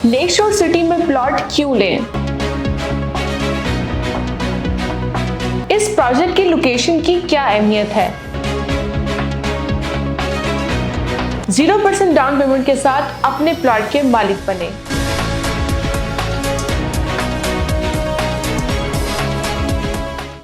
Lake शोर city में plot क्यों लें? इस प्रोजेक्ट की लोकेशन की क्या अहमियत है? 0% डाउन पेमेंट के साथ अपने प्लॉट के मालिक बने।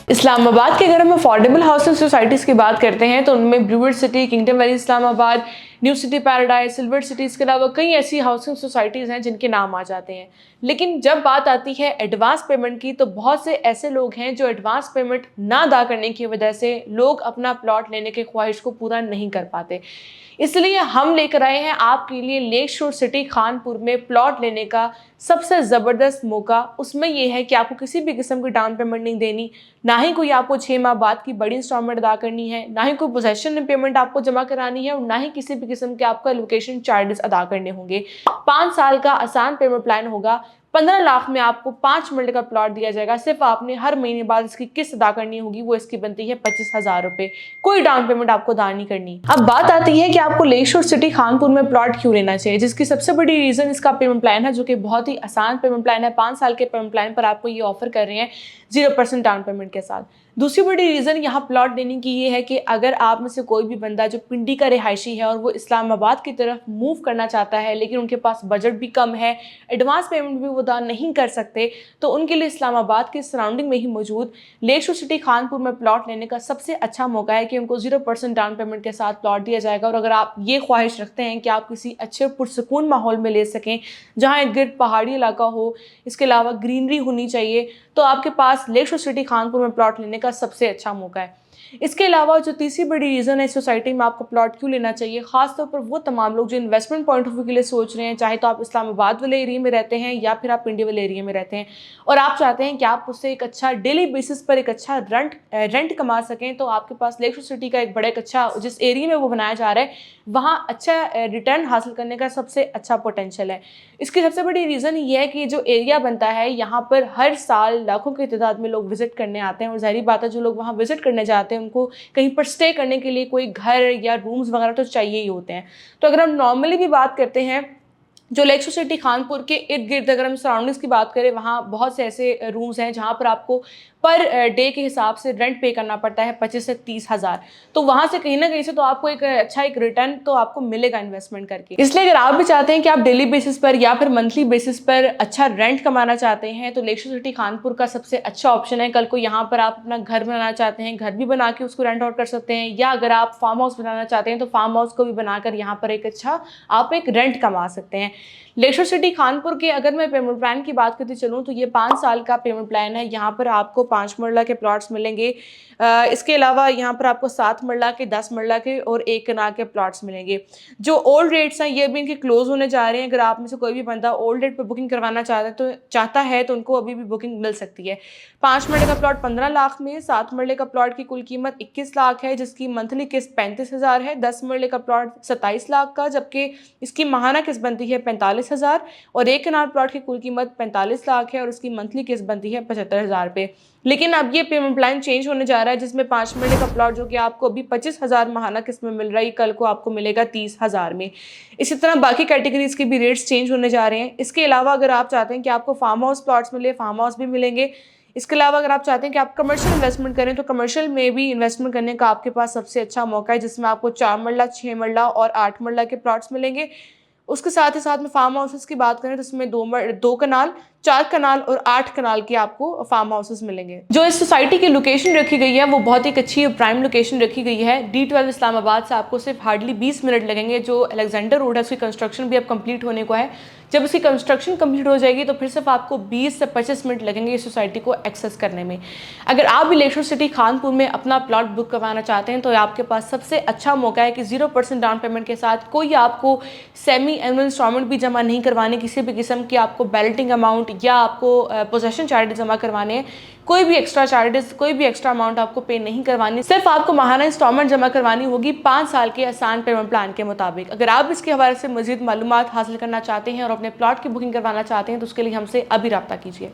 इस्लामाबाद के अगर हम अफोर्डेबल हाउसिंग सोसाइटीज की बात करते हैं तो उनमें Bluebird city, kingdom valley Islamabad, new city paradise, silver city, इसके अलावा कई ऐसी हाउसिंग सोसाइटीज़ हैं जिनके नाम आ जाते हैं। लेकिन जब बात आती है एडवांस पेमेंट की तो बहुत से ऐसे लोग हैं जो एडवांस पेमेंट ना अदा करने की वजह से लोग अपना प्लॉट लेने की ख्वाहिश को पूरा नहीं कर पाते। इसलिए हम लेकर आए हैं आपके लिए लेक शोर सिटी खानपुर में प्लॉट लेने का सबसे ज़बरदस्त मौका। उसमें यह है कि आपको किसी भी किस्म की डाउन पेमेंट नहीं देनी, ना ही कोई आपको 6 माह बाद की बड़ी इंस्टॉलमेंट अदा करनी है, ना ही कोई पोजेशन पेमेंट आपको जमा करानी है और ना ही किसी भी किस्म के आपका लोकेशन चार्जेस अदा करने होंगे। 5 साल का आसान पेमेंट प्लान होगा। 15 लाख में आपको 5 मरले का प्लॉट दिया जाएगा। सिर्फ आपने हर महीने बाद इसकी किस्त अदा करनी होगी, वो इसकी बनती है 25,000 रुपए। कोई डाउन पेमेंट आपको अदा नहीं करनी। अब बात आती है कि आपको लेक शोर सिटी खानपुर में प्लॉट क्यों लेना चाहिए, जिसकी सबसे बड़ी रीजन इसका पेमेंट प्लान है, जो कि बहुत ही आसान पेमेंट प्लान है। 5 साल के पेमेंट प्लान पर आपको ये ऑफर कर रहे हैं 0% डाउन पेमेंट के साथ। दूसरी बड़ी रीज़न यहाँ प्लॉट लेने की ये है कि अगर आप में से कोई भी बंदा जो पिंडी का रिहायशी है और वो इस्लामाबाद की तरफ मूव करना चाहता है, लेकिन उनके पास बजट भी कम है, एडवांस पेमेंट भी वो अदा नहीं कर सकते, तो उनके लिए इस्लामाबाद के सराउंडिंग में ही मौजूद लेक शोर सिटी खानपुर में प्लॉट लेने का सबसे अच्छा मौका है कि उनको 0% डाउन पेमेंट के साथ प्लॉट दिया जाएगा। और अगर आप ये ख्वाहिश रखते हैं कि आप किसी अच्छे पुरसकून माहौल में ले सकें, जहाँ इर्द गिर्द पहाड़ी इलाका हो, इसके अलावा ग्रीनरी होनी चाहिए, तो आपके पास लेक शोर सिटी खानपुर में प्लॉट लेने का सबसे अच्छा मौका है। इसके अलावा जो तीसरी बड़ी रीज़न है इस सोसाइटी में आपको प्लॉट क्यों लेना चाहिए, खासतौर पर वो तमाम लोग जो इन्वेस्टमेंट पॉइंट ऑफ व्यू के लिए सोच रहे हैं, चाहे तो आप इस्लामाबाद वाले एरिया में रहते हैं या फिर आप पिंडी वाले एरिया में रहते हैं और आप चाहते हैं कि आप उससे एक अच्छा डेली बेसिस पर एक अच्छा रेंट कमा सकें, तो आपके पास लेक शोर सिटी का एक बड़ा एक अच्छा, जिस एरिया में वो बनाया जा रहा है वहाँ अच्छा रिटर्न हासिल करने का सबसे अच्छा पोटेंशियल है। इसकी सबसे बड़ी रीज़न ये है कि जो एरिया बनता है यहाँ पर हर साल लाखों की तादाद में लोग विजिट करने आते हैं और ज़ाहिर बात है जो लोग वहाँ विजिट करने जाते हैं उनको कहीं पर स्टे करने के लिए कोई घर या रूम्स वगैरह तो चाहिए ही होते हैं। तो अगर हम नॉर्मली भी बात करते हैं जो लेक शोर सिटी खानपुर के इर्द गिर्द अगर हम सराउंडिंग्स की बात करें, वहाँ बहुत से ऐसे रूम्स हैं जहाँ पर आपको पर डे के हिसाब से रेंट पे करना पड़ता है 25 से 30 हज़ार। तो वहाँ से कहीं ना कहीं से तो आपको एक अच्छा एक रिटर्न तो आपको मिलेगा इन्वेस्टमेंट करके। इसलिए अगर आप भी चाहते हैं कि आप डेली बेसिस पर या फिर मंथली बेसिस पर अच्छा रेंट कमाना चाहते हैं तो लेक शोर सिटी खानपुर का सबसे अच्छा ऑप्शन है। कल को यहाँ पर आप अपना घर बनाना चाहते हैं, घर भी बना के उसको रेंट आउट कर सकते हैं, या अगर आप फार्म हाउस बनाना चाहते हैं तो फार्म हाउस को भी बनाकर यहाँ पर एक अच्छा आप एक रेंट कमा सकते हैं। लेक शोर सिटी खानपुर के अगर मैं पेमेंट प्लान की बात करती चलूँ तो ये 5 साल का पेमेंट प्लान है। यहाँ पर आपको 5 मरला के प्लॉट्स मिलेंगे। इसके अलावा यहाँ पर आपको 7 मरला के, 10 मरला के और 1 कनाल के प्लॉट्स मिलेंगे। जो ओल्ड रेट्स हैं ये भी इनके क्लोज होने जा रहे हैं। अगर आप में से कोई भी बंदा ओल्ड रेट पर बुकिंग करवाना चाहता है तो उनको अभी भी बुकिंग मिल सकती है। 5 मरले का प्लॉट 15 लाख में, 7 मरले का प्लॉट की कुल कीमत 21 लाख है जिसकी मंथली किस्त 35,000 है। 10 मरले का प्लॉट 27 लाख का जबकि इसकी माहाना किस्त बनती है 45,000 और 1 कनाल प्लॉट की कुल कीमत 45 लाख है और उसकी मंथली किस्त बनती है 75,000 रुपये। लेकिन अब ये पेमेंट प्लान चेंज होने जा रहा है जिसमें 5 मरले का प्लॉट जो कि आपको अभी 25,000 माहाना किस्त में मिल रहा है, कल को आपको मिलेगा 30,000 में। इसी तरह बाकी कैटेगरीज के भी रेट्स चेंज होने जा रहे हैं। इसके अलावा अगर आप चाहते हैं कि आपको फार्म हाउस प्लॉट्स मिले, फार्म हाउस भी मिलेंगे। इसके अलावा अगर आप चाहते हैं कि आप कमर्शियल इन्वेस्टमेंट करें तो कमर्शियल में भी इन्वेस्टमेंट करने का आपके पास सबसे अच्छा मौका है जिसमें आपको 4 मरला, 6 मरला और 8 मरला के प्लॉट्स मिलेंगे। उसके साथ ही साथ में फार्म हाउसेस की बात करें तो इसमें 2 कनाल, 4 कनाल और 8 कनाल के आपको फार्म हाउसेस मिलेंगे। जो इस सोसाइटी की लोकेशन रखी गई है वो बहुत ही अच्छी प्राइम लोकेशन रखी गई है। D12 इस्लामाबाद से आपको सिर्फ हार्डली 20 मिनट लगेंगे। जो अलेक्जेंडर रोड है उसकी कंस्ट्रक्शन भी अब कंप्लीट होने को है। जब उसकी कंस्ट्रक्शन कंप्लीट हो जाएगी तो फिर सिर्फ आपको 20 से 25 मिनट लगेंगे इस सोसाइटी को एक्सेस करने में। अगर आप भी लेक शोर सिटी खानपुर में अपना प्लॉट बुक करवाना चाहते हैं तो आपके पास सबसे अच्छा मौका है कि 0% डाउन पेमेंट के साथ कोई आपको सेमी एनुअल इंस्टॉलमेंट भी जमा नहीं करवाने, किसी भी किस्म की आपको बैलेटिंग अमाउंट या आपको पोजेशन चार्जेस जमा करवाने हैं, कोई भी एक्स्ट्रा चार्जेस, कोई भी एक्स्ट्रा अमाउंट आपको पे नहीं करवानी, सिर्फ आपको माहाना इंस्टॉलमेंट जमा करवानी होगी 5 साल के आसान पेमेंट प्लान के मुताबिक। अगर आप इसके हवाले से मजीद मालूमात हासिल करना चाहते हैं और अपने प्लॉट की बुकिंग करवाना चाहते हैं तो उसके लिए हमसे अभी रब्ता कीजिए।